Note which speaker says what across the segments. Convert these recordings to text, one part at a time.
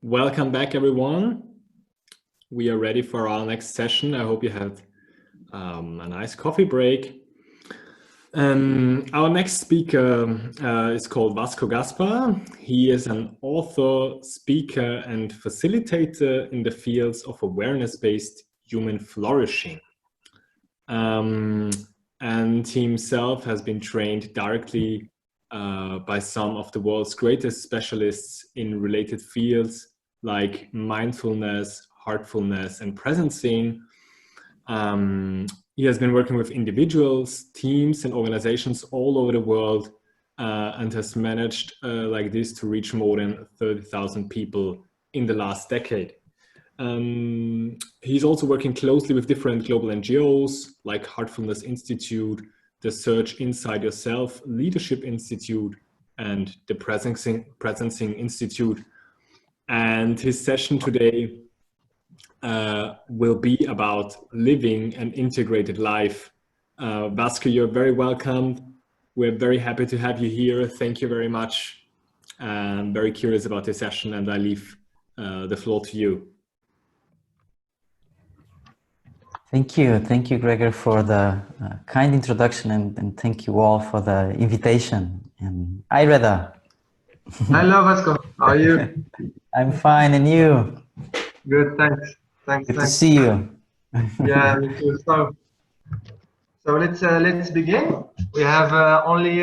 Speaker 1: Welcome back, everyone. We are ready for our next session. I hope you had a nice coffee break. Our next speaker is called Vasco Gaspar. He is an author, speaker, and facilitator in the fields of awareness-based human flourishing. And he himself has been trained directly by some of the world's greatest specialists in related fields like mindfulness, heartfulness, and presencing. He has been working with individuals, teams, and organizations all over the world and has managed like this to reach more than 30,000 people in the last decade. He's also working closely with different global NGOs like Heartfulness Institute, the Search Inside Yourself Leadership Institute, and the Presencing Institute. And his session today will be about living an integrated life. Vasco, you're very welcome. We're very happy to have you here. Thank you very much. I'm very curious about this session, and I leave the floor to you.
Speaker 2: Thank you, Gregor, for the kind introduction, and thank you all for the invitation. And hi, Reda.
Speaker 3: Hello, Vasco. How are you?
Speaker 2: I'm fine, and you?
Speaker 3: Good, thanks. Thanks.
Speaker 2: Good to see you.
Speaker 3: Yeah, me too. So let's begin. We have only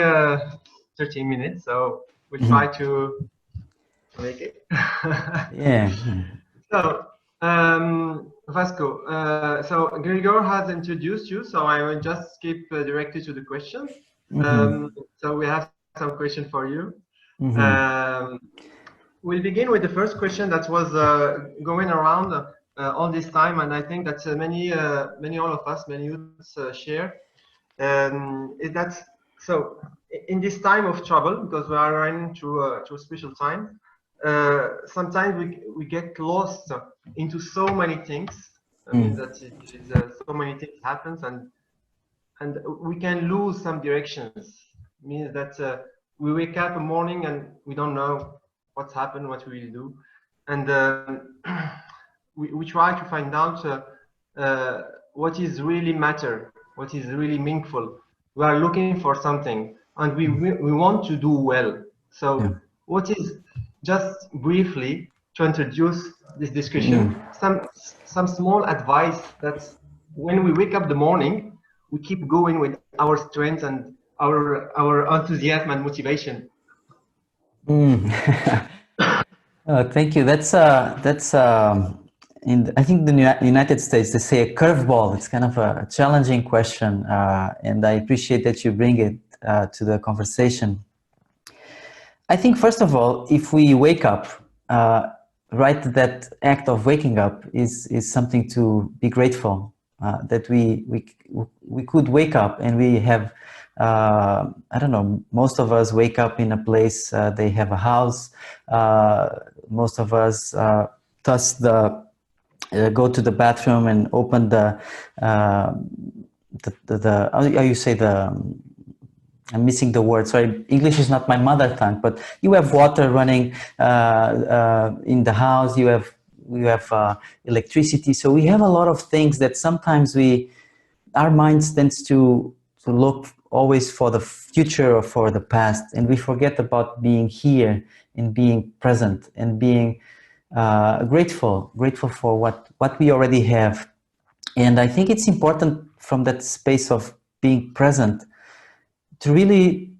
Speaker 3: 13 minutes, so we'll try to make it.
Speaker 2: Yeah.
Speaker 3: So, Vasco, so Gregor has introduced you, so I will just skip directly to the questions. So we have some questions for you. We'll begin with the first question that was going around all this time, and I think that many all of us, many youths share. Is that so? In this time of trouble, because we are running through a special time, sometimes we get lost into so many things. I mean that so many things happens, and we can lose some directions. It means that we wake up in the morning and we don't know what's happened, what we will do, and we try to find out what is really matter, what is really meaningful. We are looking for something, and we want to do well. So what is, just briefly to introduce this discussion, some small advice that when we wake up in the morning, we keep going with our strength and our enthusiasm and motivation.
Speaker 2: Thank you. I think the United States, they say a curveball. It's kind of a challenging question, and I appreciate that you bring it to the conversation. I think, first of all, if we wake up, right, that act of waking up is something to be grateful that we could wake up, and we have. I don't know, most of us wake up in a place, they have a house, most of us go to the bathroom and open how you say I'm missing the word, sorry, English is not my mother tongue, but you have water running in the house, you have electricity, so we have a lot of things that sometimes our minds tends to look always for the future or for the past, and we forget about being here and being present and being grateful for what we already have. And I think it's important from that space of being present to really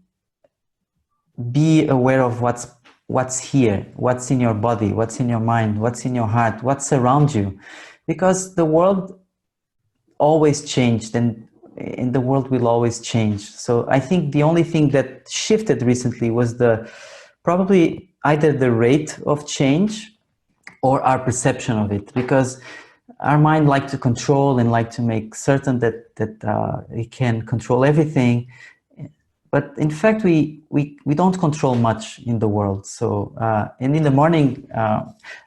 Speaker 2: be aware of what's here, what's in your body, what's in your mind, what's in your heart, what's around you, because the world always changed, and the world will always change. So I think the only thing that shifted recently was probably either the rate of change or our perception of it, because our mind likes to control and like to make certain that it can control everything, but in fact we don't control much in the world. So and in the morning,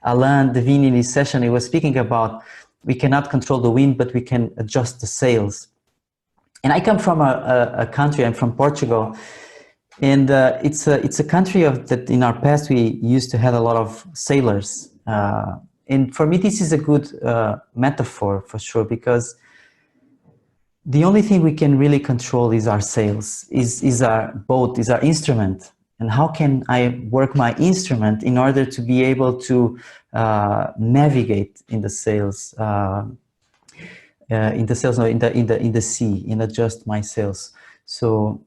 Speaker 2: Alain Devine, in his session, he was speaking about we cannot control the wind, but we can adjust the sails. And I come from a country, I'm from Portugal, And it's a country that in our past we used to have a lot of sailors. And for me, this is a good metaphor for sure, because the only thing we can really control is our sails, is our boat, is our instrument. And how can I work my instrument in order to be able to navigate in the sails, no, in the sea, and adjust my sails. So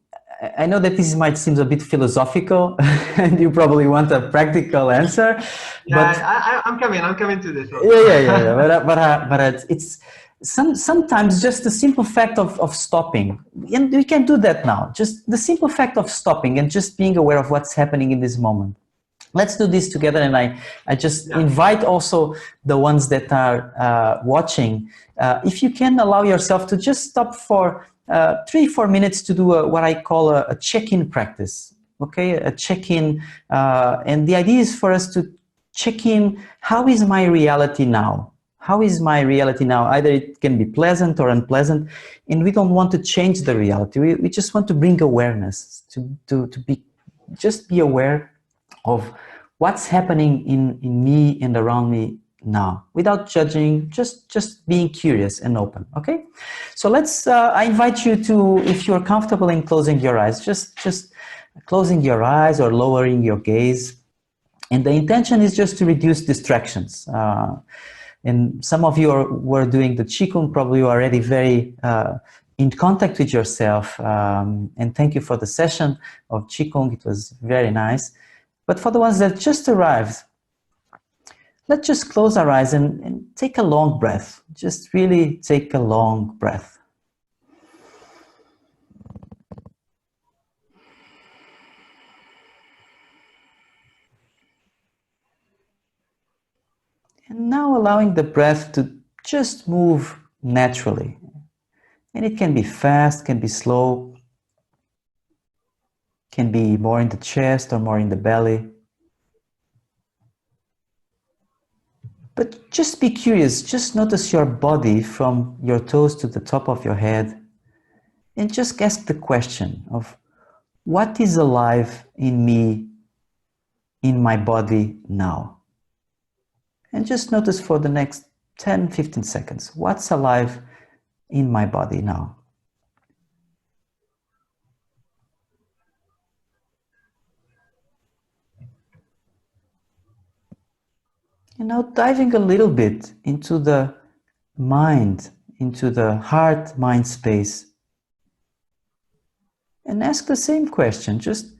Speaker 2: I know that this might seem a bit philosophical, and you probably want a practical answer.
Speaker 3: Yeah,
Speaker 2: But
Speaker 3: I'm coming to this.
Speaker 2: yeah. But it's sometimes just the simple fact of stopping, and we can do that now. Just the simple fact of stopping and just being aware of what's happening in this moment. Let's do this together, and I just invite also the ones that are watching, if you can allow yourself to just stop for 3-4 minutes to do what I call a check-in practice, okay? A check-in, and the idea is for us to check in, how is my reality now? How is my reality now? Either it can be pleasant or unpleasant, and we don't want to change the reality. We just want to bring awareness, to be aware of what's happening in me and around me now, without judging, just being curious and open. Okay, so let's I invite you to, if you're comfortable in closing your eyes, just closing your eyes or lowering your gaze, and the intention is just to reduce distractions. And some of you were doing the Qigong, probably already very in contact with yourself, and thank you for the session of Qigong. It was very nice. But for the ones that just arrived, let's just close our eyes and take a long breath. Just really take a long breath. And now allowing the breath to just move naturally. And it can be fast, can be slow, can be more in the chest or more in the belly. But just be curious, just notice your body from your toes to the top of your head, and just ask the question of, what is alive in me, in my body now? And just notice for the next 10-15 seconds, what's alive in my body now? And now diving a little bit into the mind, into the heart-mind space, and ask the same question, just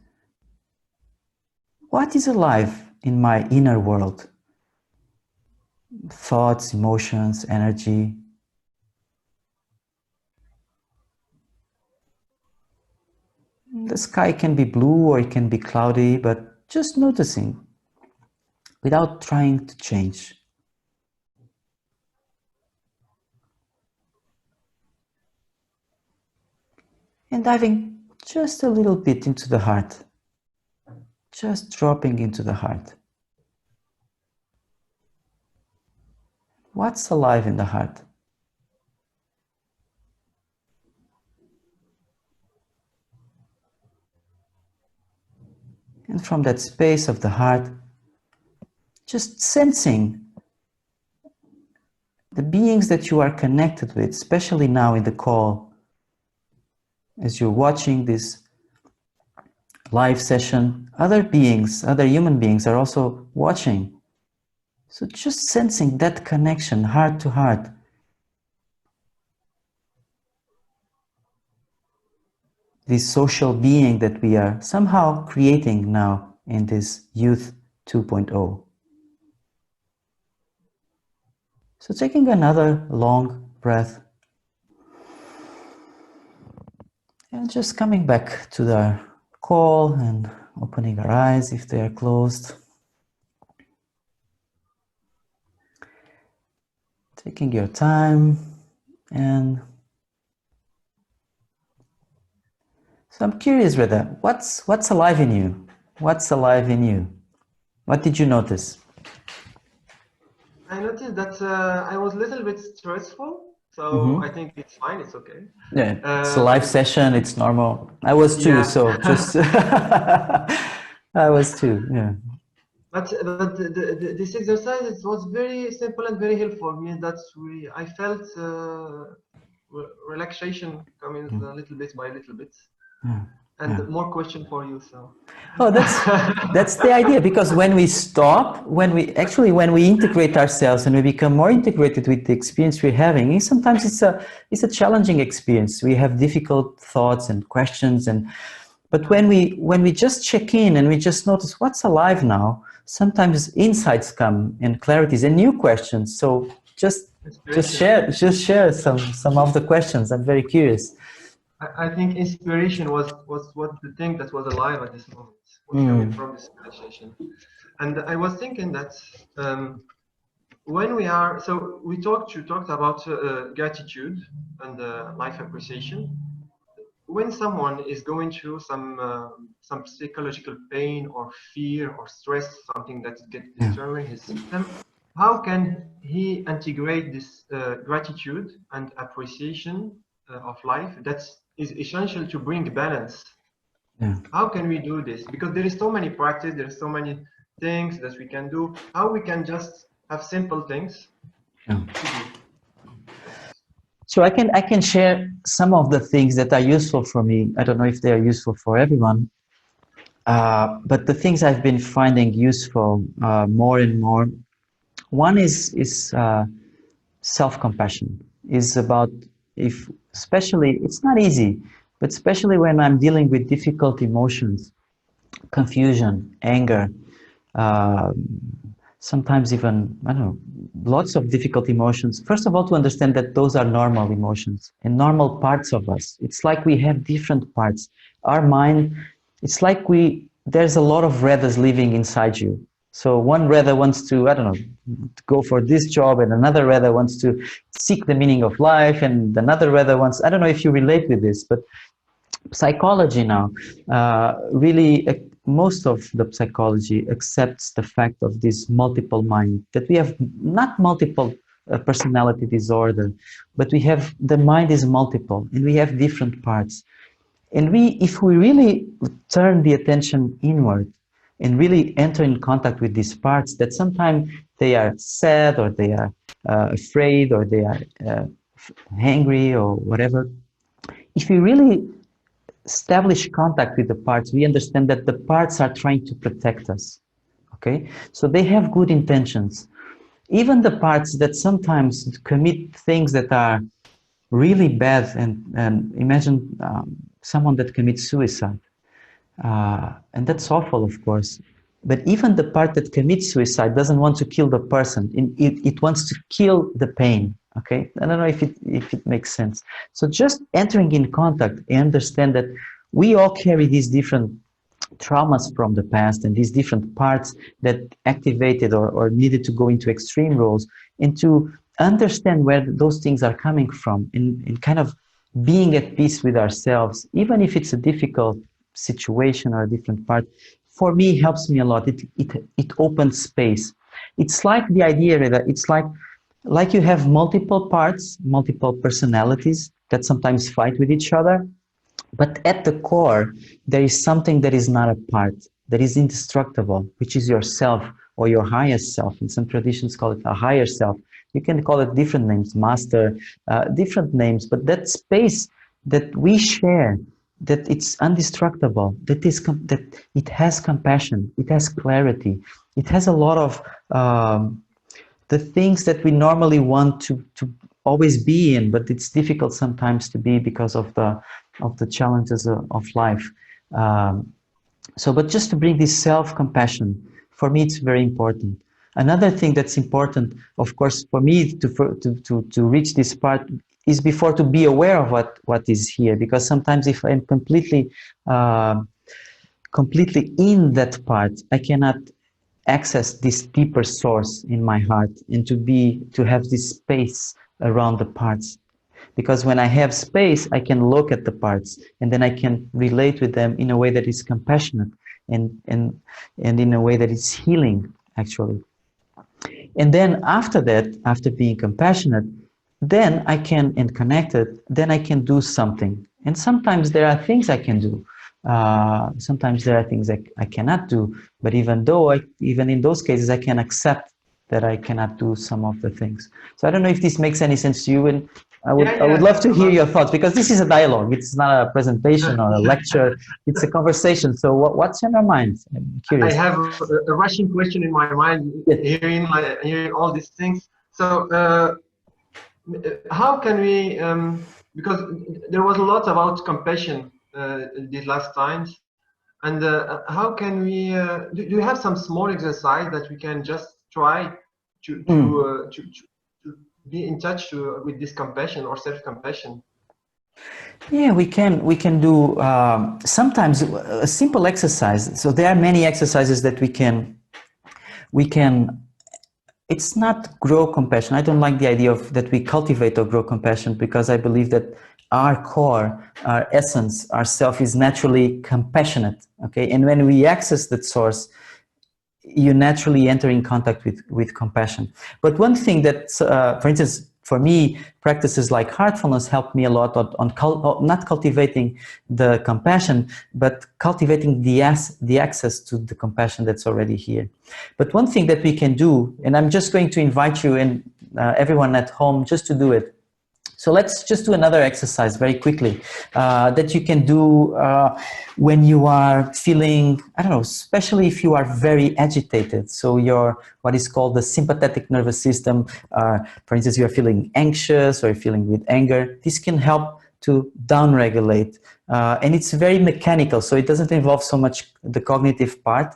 Speaker 2: what is alive in my inner world? Thoughts, emotions, energy. The sky can be blue or it can be cloudy, but just noticing without trying to change. And diving just a little bit into the heart, just dropping into the heart. What's alive in the heart? And from that space of the heart, just sensing the beings that you are connected with, especially now in the call, as you're watching this live session, other beings, other human beings are also watching. So just sensing that connection, heart to heart. This social being that we are somehow creating now in this Youth 2.0. So taking another long breath and just coming back to the call and opening our eyes if they are closed. Taking your time, and so I'm curious, Reda, what's alive in you? What's alive in you? What did you notice?
Speaker 3: I noticed that I was a little bit stressful So I think it's fine. It's okay.
Speaker 2: Yeah, it's a live session. It's normal. I was too.
Speaker 3: Yeah.
Speaker 2: So just I was too. Yeah.
Speaker 3: But this exercise, it was very simple and very helpful. Means that I felt relaxation coming a little bit by little bit, and more question for you. So.
Speaker 2: Oh, that's the idea, because when we stop, when we integrate ourselves and we become more integrated with the experience we're having, sometimes it's a challenging experience. We have difficult thoughts and questions, but when we just check in and we just notice what's alive now, sometimes insights come and clarities and new questions. So just share some of the questions. I'm very curious.
Speaker 3: I think inspiration was what the thing that was alive at this moment, was coming from this conversation. And I was thinking that when we are, so you talked about gratitude and life appreciation. When someone is going through some psychological pain or fear or stress, something that gets disturbing his system, how can he integrate this gratitude and appreciation of life that is essential to bring balance? How can we do this? Because there is so many practice, there is so many things that we can do. How we can just have simple things to do?
Speaker 2: So I can share some of the things that are useful for me. I don't know if they are useful for everyone, but the things I've been finding useful more and more. One is self-compassion. Is about, especially it's not easy, but especially when I'm dealing with difficult emotions, confusion, anger. Sometimes even, I don't know, lots of difficult emotions. First of all, to understand that those are normal emotions and normal parts of us. It's like we have different parts. Our mind, it's like there's a lot of Radas living inside you. So one Rada wants to, I don't know, to go for this job, and another Rada wants to seek the meaning of life, and another Rada wants, I don't know if you relate with this, but psychology now, really, most of the psychology accepts the fact of this multiple mind, that we have not multiple personality disorder, but we have, the mind is multiple and we have different parts. And if we really turn the attention inward and really enter in contact with these parts, that sometimes they are sad, or they are afraid, or they are angry, or whatever. If we really establish contact with the parts, we understand that the parts are trying to protect us. Okay, so they have good intentions. Even the parts that sometimes commit things that are really bad, and imagine someone that commits suicide, and that's awful, of course. But even the part that commits suicide doesn't want to kill the person. It wants to kill the pain. Okay, I don't know if it makes sense. So just entering in contact and understand that we all carry these different traumas from the past and these different parts that activated or needed to go into extreme roles, and to understand where those things are coming from, in kind of being at peace with ourselves, even if it's a difficult situation or a different part, for me helps me a lot. It opens space. It's like the idea that it's like you have multiple parts, multiple personalities that sometimes fight with each other, but at the core, there is something that is not a part, that is indestructible, which is yourself, or your highest self. In some traditions call it a higher self. You can call it different names, master, different names, but that space that we share, that it's indestructible, that it has compassion, it has clarity, it has a lot of the things that we normally want to always be in, but it's difficult sometimes to be because of the challenges of life. But just to bring this self-compassion, for me, it's very important. Another thing that's important, of course, for me to reach this part is before to be aware of what is here, because sometimes if I'm completely in that part, I cannot access this deeper source in my heart, and to have this space around the parts. Because when I have space, I can look at the parts, and then I can relate with them in a way that is compassionate and in a way that is healing, actually. And then after that, after being compassionate, then I can, and connected, then I can do something. And sometimes there are things I can do. Sometimes there are things I cannot do. But even in those cases, I can accept that I cannot do some of the things. So I don't know if this makes any sense to you, and I would love to hear your thoughts, because this is a dialogue. It's not a presentation or a lecture. It's a conversation. So what's in your mind? I'm curious.
Speaker 3: I have a rushing question in my mind, hearing all these things. So how can we, because there was a lot about compassion these last times, and how can we, do you have some small exercise that we can just try to be in touch with this compassion or self-compassion?
Speaker 2: Yeah, we can do sometimes a simple exercise. So there are many exercises that we can. It's not grow compassion. I don't like the idea of that we cultivate or grow compassion, because I believe that our core, our essence, our self is naturally compassionate. Okay, and when we access that source, you naturally enter in contact with compassion. But one thing that, for instance, for me, practices like heartfulness helped me a lot on not cultivating the compassion, but cultivating the access to the compassion that's already here. But one thing that we can do, and I'm just going to invite you and everyone at home just to do it. So let's just do another exercise very quickly that you can do when you are feeling, I don't know, especially if you are very agitated. So your what is called the sympathetic nervous system, for instance, you are feeling anxious or you're feeling with anger. This can help to downregulate, and it's very mechanical, so it doesn't involve so much the cognitive part,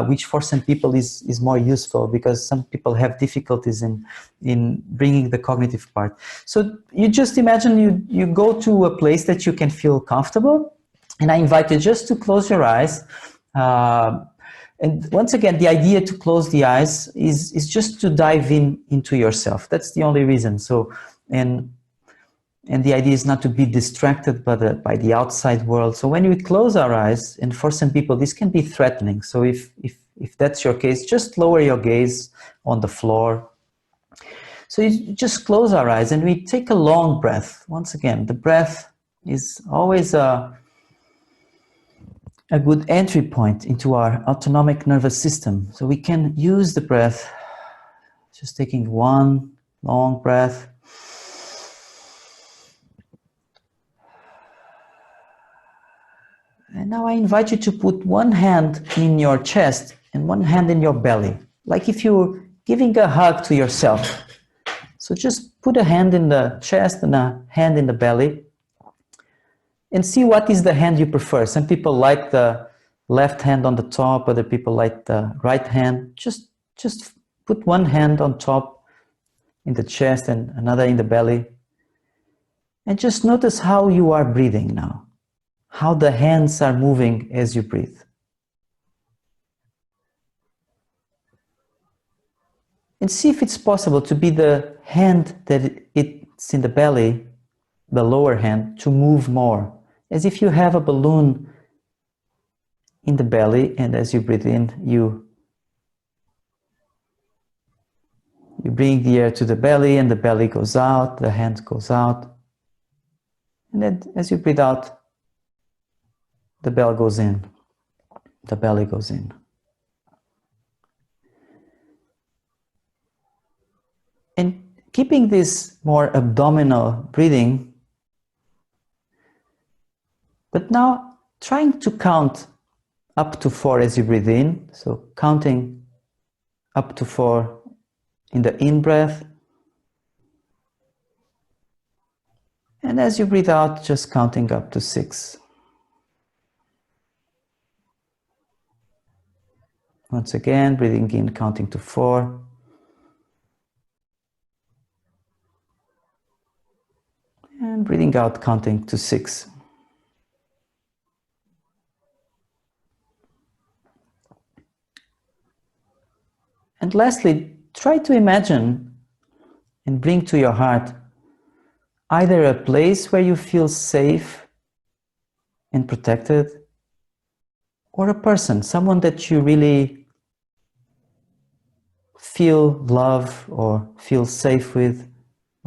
Speaker 2: which for some people is more useful, because some people have difficulties in bringing the cognitive part. So you just imagine you go to a place that you can feel comfortable, and I invite you just to close your eyes. And once again, the idea to close the eyes is just to dive into yourself. That's the only reason. So, and the idea is not to be distracted by the outside world. So when we close our eyes, and for some people this can be threatening. So if that's your case, just lower your gaze on the floor. So you just close our eyes and we take a long breath. Once again, the breath is always a good entry point into our autonomic nervous system. So we can use the breath, just taking one long breath. And now I invite you to put one hand in your chest and one hand in your belly, like if you're giving a hug to yourself. So just put a hand in the chest and a hand in the belly, and see what is the hand you prefer. Some people like the left hand on the top, other people like the right hand. Just put one hand on top in the chest and another in the belly. And just notice how you are breathing now, how the hands are moving as you breathe. And see if it's possible to be the hand that it's in the belly, the lower hand, to move more, as if you have a balloon in the belly, and as you breathe in, you bring the air to the belly, and the belly goes out, the hand goes out. And then as you breathe out, the belly goes in, the belly goes in. And keeping this more abdominal breathing, but now trying to count up to 4 as you breathe in. So counting up to 4 in the in-breath. And as you breathe out, just counting up to 6. Once again, breathing in, counting to 4. And breathing out, counting to 6. And lastly, try to imagine and bring to your heart either a place where you feel safe and protected, or a person, someone that you really feel love or feel safe with,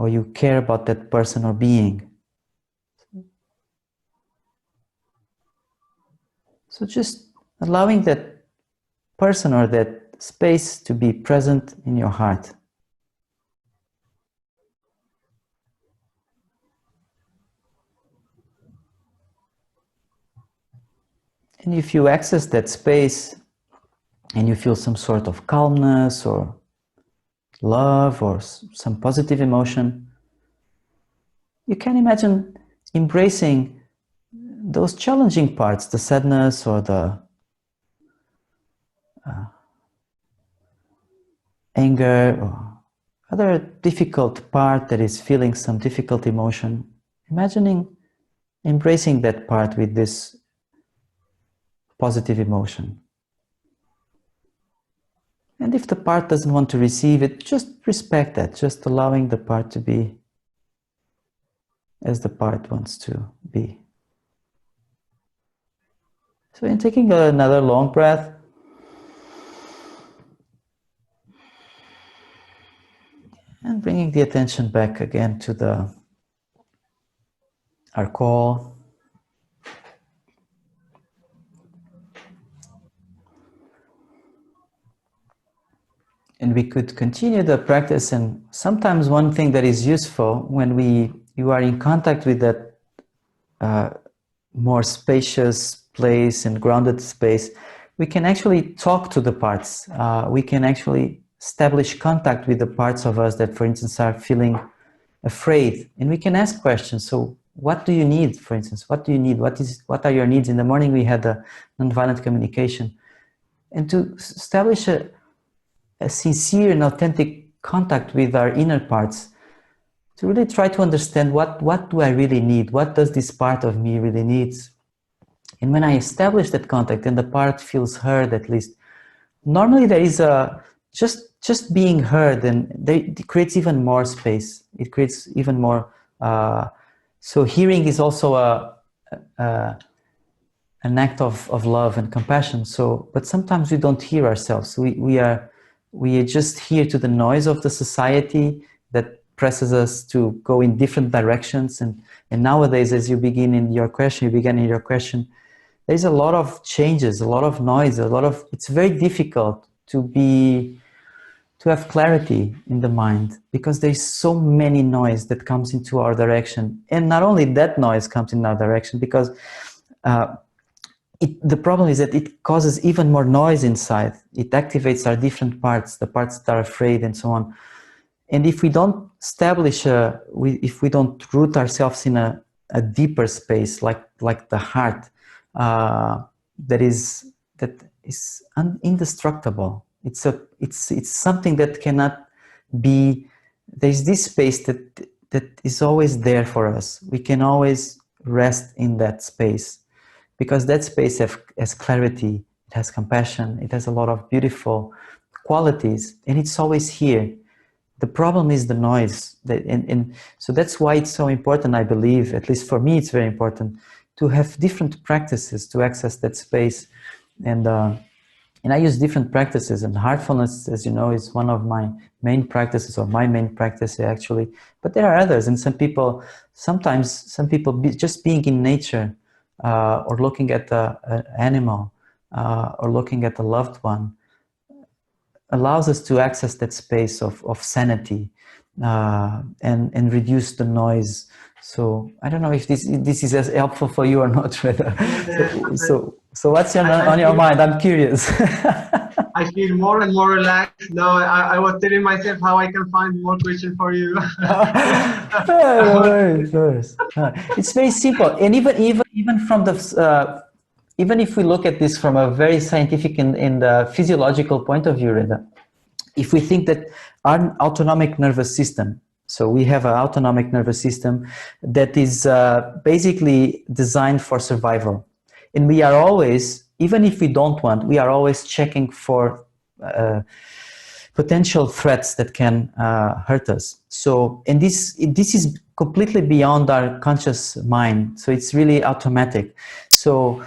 Speaker 2: or you care about that person or being. So just allowing that person or that space to be present in your heart. And if you access that space and you feel some sort of calmness or love or some positive emotion, you can imagine embracing those challenging parts, the sadness or the anger or other difficult part that is feeling some difficult emotion. Imagining embracing that part with this positive emotion. And if the part doesn't want to receive it, just respect that, just allowing the part to be as the part wants to be. So in taking another long breath, and bringing the attention back again to our call. And we could continue the practice, and sometimes one thing that is useful when you are in contact with that more spacious place and grounded space, we can actually talk to the parts. We can actually establish contact with the parts of us that, for instance, are feeling afraid, and we can ask questions. So what do you need, for instance? What do you need? What are your needs? In the morning we had a nonviolent communication, and to establish a sincere and authentic contact with our inner parts, to really try to understand what do I really need? What does this part of me really needs? And when I establish that contact and the part feels heard, at least, normally there is just being heard, and it creates even more space. It creates even more. So hearing is also an act of love and compassion. So, but sometimes we don't hear ourselves. We are just here to the noise of the society that presses us to go in different directions. And nowadays, as you began in your question, there's a lot of changes, a lot of noise, it's very difficult to have clarity in the mind, because there's so many noise that comes into our direction. And not only that noise comes in our direction, because the problem is that it causes even more noise inside. It activates our different parts, the parts that are afraid and so on. And if we don't establish, if we don't root ourselves in a deeper space, like the heart, that is indestructible. It's something that cannot be. There's this space that is always there for us. We can always rest in that space, because that space has clarity, it has compassion, it has a lot of beautiful qualities, and it's always here. The problem is the noise, and so that's why it's so important, I believe, at least for me it's very important, to have different practices to access that space. And I use different practices, and heartfulness, as you know, is one of my main practices, or my main practice actually, but there are others. And sometimes some people just being in nature, or looking at an animal, or looking at a loved one, allows us to access that space of sanity, and reduce the noise. So I don't know if this is as helpful for you or not. So what's on your mind? I'm curious.
Speaker 3: I feel more and more relaxed now. I was telling myself how I can find more questions for you.
Speaker 2: It's very simple, and even from the even if we look at this from a very scientific and physiological point of view, Reda, if we think that our autonomic nervous system, so we have an autonomic nervous system that is basically designed for survival. And we are always, even if we don't want, we are always checking for potential threats that can hurt us. So, and this is completely beyond our conscious mind. So it's really automatic. So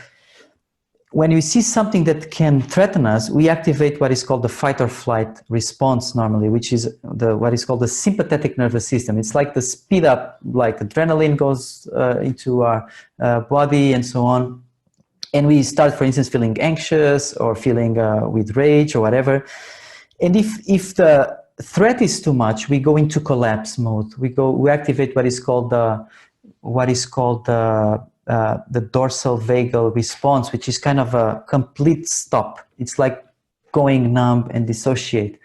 Speaker 2: when we see something that can threaten us, we activate what is called the fight or flight response normally, which is what is called the sympathetic nervous system. It's like the speed up, like adrenaline goes into our body and so on. And we start, for instance, feeling anxious or feeling with rage or whatever. And if the threat is too much, we go into collapse mode. We activate what is called the dorsal vagal response, which is kind of a complete stop. It's like going numb and dissociate.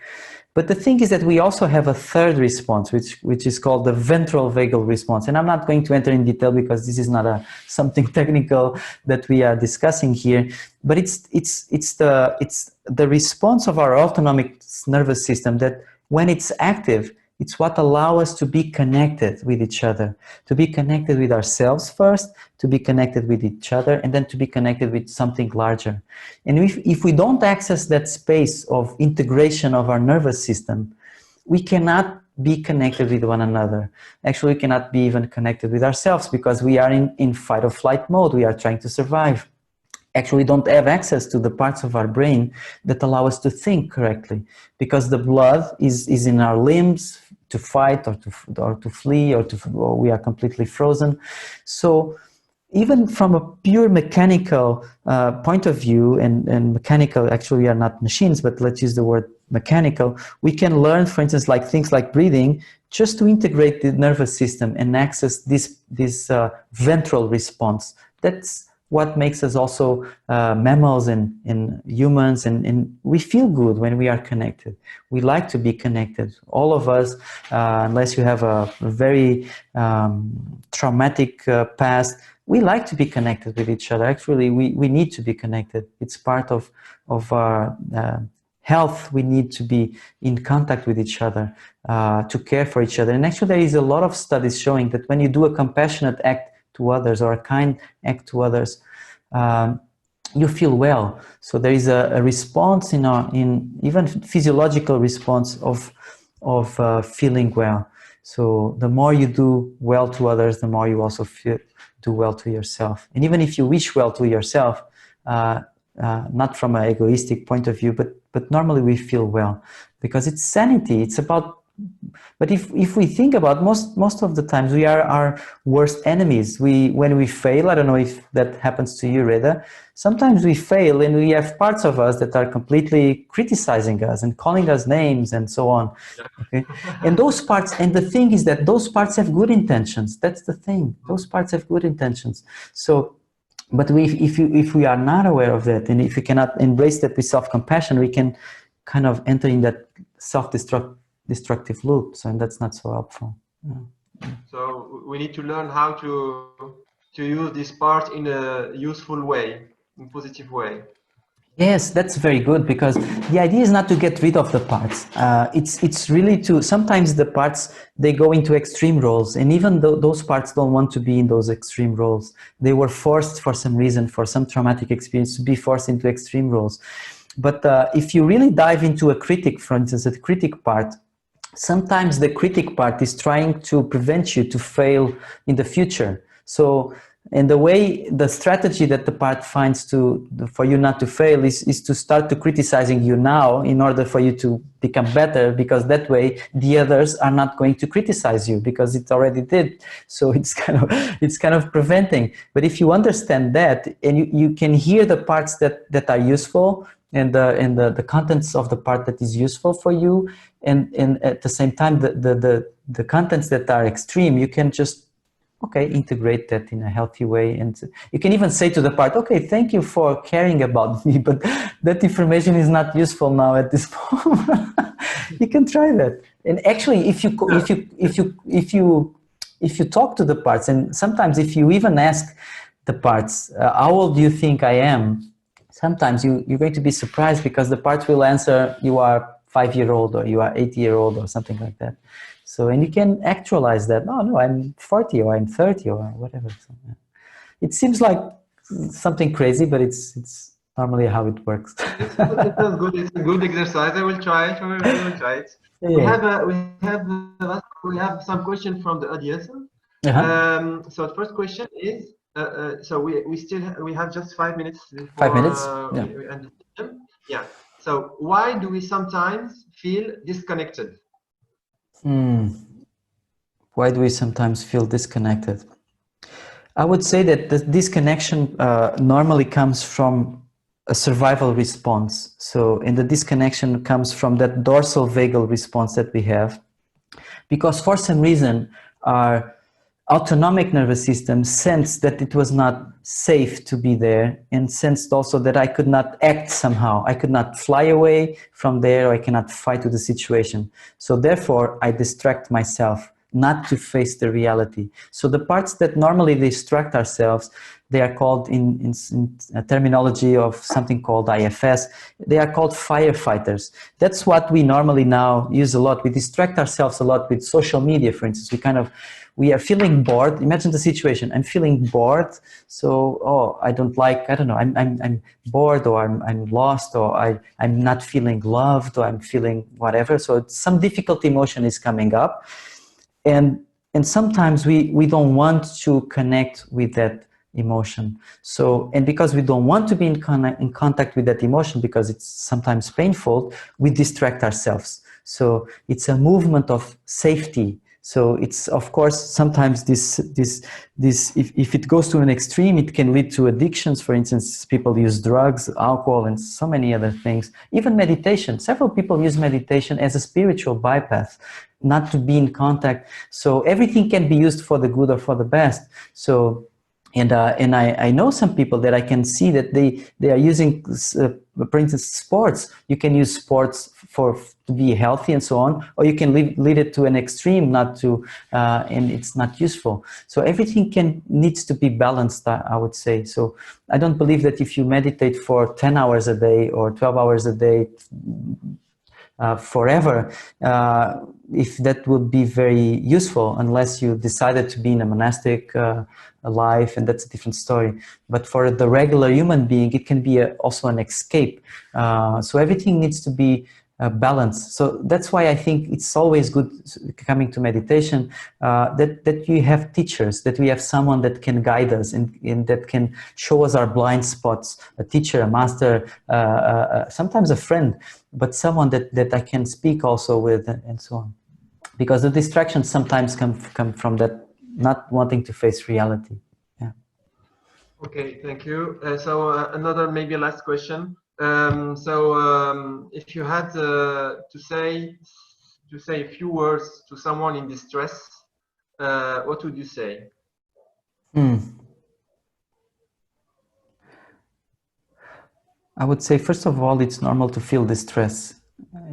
Speaker 2: But the thing is that we also have a third response, which is called the ventral vagal response. And I'm not going to enter in detail because this is not something technical that we are discussing here. But it's the response of our autonomic nervous system that when it's active, it's what allows us to be connected with each other, to be connected with ourselves first, to be connected with each other, and then to be connected with something larger. And if we don't access that space of integration of our nervous system, we cannot be connected with one another. Actually, we cannot be even connected with ourselves because we are in fight or flight mode. We are trying to survive. Actually, we don't have access to the parts of our brain that allow us to think correctly because the blood is in our limbs to fight or to flee or we are completely frozen. So even from a pure mechanical point of view, and mechanical, actually we are not machines, but let's use the word mechanical, we can learn, for instance, like things like breathing, just to integrate the nervous system and access this ventral response. That's what makes us also mammals and humans, and we feel good when we are connected. We like to be connected. All of us, unless you have a very traumatic past, we like to be connected with each other. Actually, we need to be connected. It's part of our health. We need to be in contact with each other to care for each other. And actually, there is a lot of studies showing that when you do a compassionate act to others or a kind act to others, you feel well. So there is a response in even physiological response of feeling well. So the more you do well to others, the more you also do well to yourself. And even if you wish well to yourself, not from an egoistic point of view, but normally we feel well because it's sanity. It's about. But if we think about most of the times we are our worst enemies. When we fail, I don't know if that happens to you, Reda. Sometimes we fail and we have parts of us that are completely criticizing us and calling us names and so on. Okay, and those parts. And the thing is that those parts have good intentions. That's the thing. Those parts have good intentions. So, but if we are not aware of that, and if we cannot embrace that with self-compassion, we can kind of enter in that destructive loop, so and that's not so helpful. Yeah.
Speaker 3: So we need to learn how to use this part in a useful way, in a positive way.
Speaker 2: Yes, that's very good, because the idea is not to get rid of the parts. It's really to, sometimes the parts, they go into extreme roles, and even though those parts don't want to be in those extreme roles, they were forced for some reason, for some traumatic experience, to be forced into extreme roles. But if you really dive into a critic, for instance, a critic part, sometimes the critic part is trying to prevent you to fail in the future. So, and the strategy that the part finds for you not to fail is to start to criticizing you now in order for you to become better, because that way the others are not going to criticize you because it already did. So it's kind of preventing. But if you understand that, and you can hear the parts that are useful, and the contents of the part that is useful for you, and at the same time the contents that are extreme, you can just integrate that in a healthy way. And you can even say to the part, okay, thank you for caring about me, but that information is not useful now at this moment. You can try that. And actually, if you talk to the parts, and sometimes if you even ask the parts, how old do you think I am? Sometimes you're going to be surprised, because the parts will answer, you are 5-year-old, or you are 8-year-old, or something like that. So, and you can actualize that. No, I'm 40, or I'm 30, or whatever. So, yeah. It seems like something crazy, but it's normally how it works.
Speaker 3: It sounds good. It's a good exercise. I will try it. We will try it. Yeah. We have some questions from the audience. So the first question is, So we have just 5 minutes before
Speaker 2: 5 minutes. Yeah.
Speaker 3: we end the session. Yeah. So why do we sometimes feel disconnected?
Speaker 2: Why do we sometimes feel disconnected? I would say that the disconnection normally comes from a survival response. So, and the disconnection comes from that dorsal vagal response that we have, because for some reason our autonomic nervous system sensed that it was not safe to be there, and sensed also that I could not act somehow. I could not fly away from there, or I cannot fight with the situation. So therefore, I distract myself not to face the reality. So the parts that normally distract ourselves, they are called in terminology of something called IFS, they are called firefighters. That's what we normally now use a lot. We distract ourselves a lot with social media, for instance. We are feeling bored. Imagine the situation. I'm feeling bored. So, I don't know, I'm bored, or I'm lost, or I'm not feeling loved, or I'm feeling whatever. So some difficult emotion is coming up. And sometimes we don't want to connect with that emotion. So, and because we don't want to be in contact with that emotion, because it's sometimes painful, we distract ourselves. So it's a movement of safety. So it's, of course, sometimes this if it goes to an extreme, it can lead to addictions. For instance, people use drugs, alcohol, and so many other things. Even meditation. Several people use meditation as a spiritual bypass, not to be in contact. So everything can be used for the good or for the best. So, and I know some people that I can see that they are using, for instance, sports. You can use sports to be healthy and so on, or you can lead it to an extreme, not to, and it's not useful. So everything needs to be balanced, I would say. So I don't believe that if you meditate for 10 hours a day or 12 hours a day, forever, if that would be very useful, unless you decided to be in a monastic life, and that's a different story. But for the regular human being, it can be also an escape. So everything needs to be balanced. So that's why I think it's always good coming to meditation, that you have teachers, that we have someone that can guide us and that can show us our blind spots, a teacher, a master, sometimes a friend, but someone that I can speak also with, and so on. Because the distractions sometimes come from that not wanting to face reality. Yeah.
Speaker 3: Okay, thank you. So another maybe last question. If you had to say a few words to someone in distress, what would you say?
Speaker 2: I would say, first of all, it's normal to feel distress.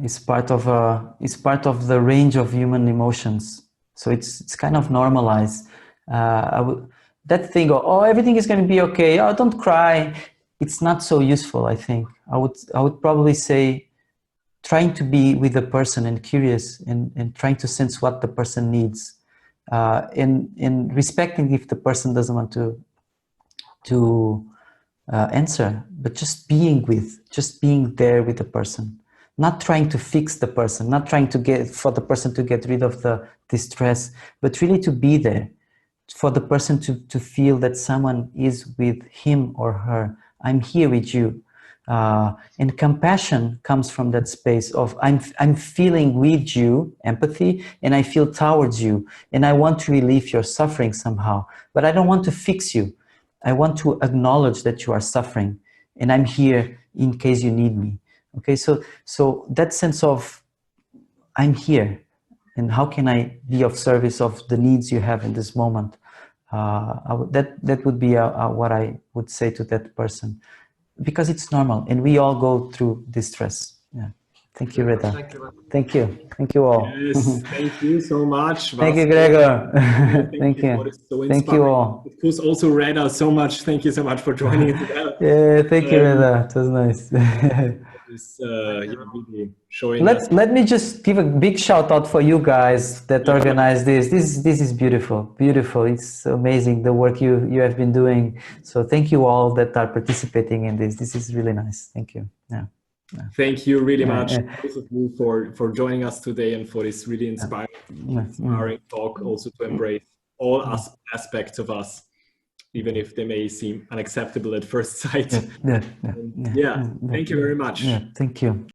Speaker 2: It's part of the range of human emotions. So it's kind of normalized. That thing, everything is going to be okay. Oh, don't cry. It's not so useful, I think. I would probably say, trying to be with the person and curious, and trying to sense what the person needs, and respecting if the person doesn't want to answer, but just being there with the person, not trying to fix the person, not trying for the person to get rid of the distress, but really to be there for the person to feel that someone is with him or her. I'm here with you. And compassion comes from that space of I'm feeling with you, empathy, and I feel towards you, and I want to relieve your suffering somehow, but I don't want to fix you. I want to acknowledge that you are suffering, and I'm here in case you need me. Okay, so that sense of I'm here, and how can I be of service of the needs you have in this moment? That would be what I would say to that person, because it's normal, and we all go through distress. Yeah. Thank you, Rita. Thank you. Thank you all.
Speaker 1: Yes, thank you so much.
Speaker 2: Thank you, Gregor.
Speaker 1: Thank you. So
Speaker 2: thank you all.
Speaker 1: Of course, also Rita, so much. Thank you so much for joining as well.
Speaker 2: Yeah, thank you, Rita. It was nice.
Speaker 1: Really showing us.
Speaker 2: Let me just give a big shout out for you guys that organized this. This is beautiful, beautiful. It's amazing the work you have been doing. So thank you all that are participating in this. This is really nice. Thank you. Yeah.
Speaker 1: Thank you really much, both of you, for joining us today and for this really inspiring talk, also to embrace all aspects of us. even if they may seem unacceptable at first sight.
Speaker 2: Yeah.
Speaker 1: Thank you very much.
Speaker 2: Yeah, thank you.